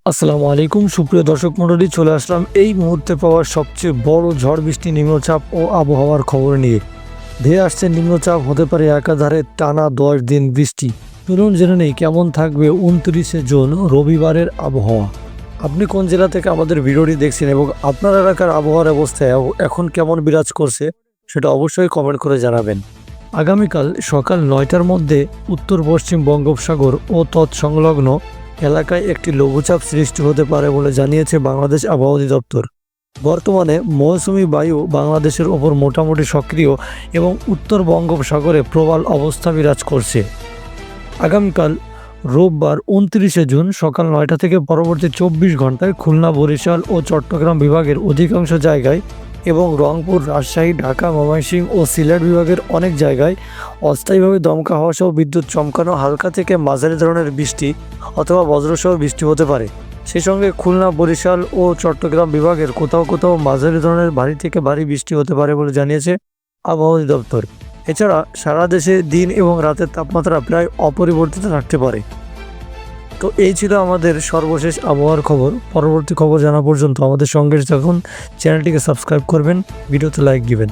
আসসালামু আলাইকুম সুপ্রিয় দর্শক মণ্ডলী, চলে আসলাম এই মুহূর্তে পাওয়া সবচেয়ে বড় ঝড় বৃষ্টি, নিম্নচাপ ও আবহাওয়ার খবর নিয়ে। ধেয়ে আসছে নিম্নচাপ, হতে পারে একাধারে টানা 10 দিন বৃষ্টি। চলুন জেনে নেই কেমন থাকবে 29শে জুন রবিবারের আবহাওয়া। আপনি কোন জেলা থেকে আমাদের ভিডিওটি দেখছেন এবং আপনার এলাকার আবহাওয়ার অবস্থা এখন কেমন বিরাজ করছে সেটা অবশ্যই কমেন্ট করে জানাবেন। আগামীকাল সকাল 9টার মধ্যে উত্তর পশ্চিম বঙ্গোপসাগর ও তৎসংলগ্ন এলাকায় একটি লঘুচাপ সৃষ্টি হতে পারে বলে জানিয়েছে বাংলাদেশ আবহাওয়া অধিদপ্তর। বর্তমানে মৌসুমি বায়ু বাংলাদেশের ওপর মোটামুটি সক্রিয় এবং উত্তর বঙ্গোপসাগরে প্রবল অবস্থা বিরাজ করছে। আগামীকাল রোববার 29শে জুন সকাল 9টা থেকে পরবর্তী 24 ঘন্টায় খুলনা, বরিশাল ও চট্টগ্রাম বিভাগের অধিকাংশ জায়গায় এবং রংপুর, রাজশাহী, ঢাকা, ময়মনসিংহ ও সিলেট বিভাগের অনেক জায়গায় অস্থায়ীভাবে দমকা হওয়া সহ বিদ্যুৎ চমকানো হালকা থেকে মাঝারি ধরনের বৃষ্টি অথবা বজ্রসহ বৃষ্টি হতে পারে। সেই সঙ্গে খুলনা, বরিশাল ও চট্টগ্রাম বিভাগের কোথাও কোথাও মাঝারি ধরনের ভারী থেকে ভারী বৃষ্টি হতে পারে বলে জানিয়েছে আবহাওয়া অধিদপ্তর। এছাড়া সারা দেশে দিন এবং রাতের তাপমাত্রা প্রায় অপরিবর্তিত থাকতে পারে। তো এই ছিল আমাদের সর্বশেষ আবহাওয়ার খবর। পরবর্তী খবর জানা পর্যন্ত আমাদের সঙ্গে থাকুন, চ্যানেলটিকে সাবস্ক্রাইব করবেন, ভিডিওতে লাইক দিবেন।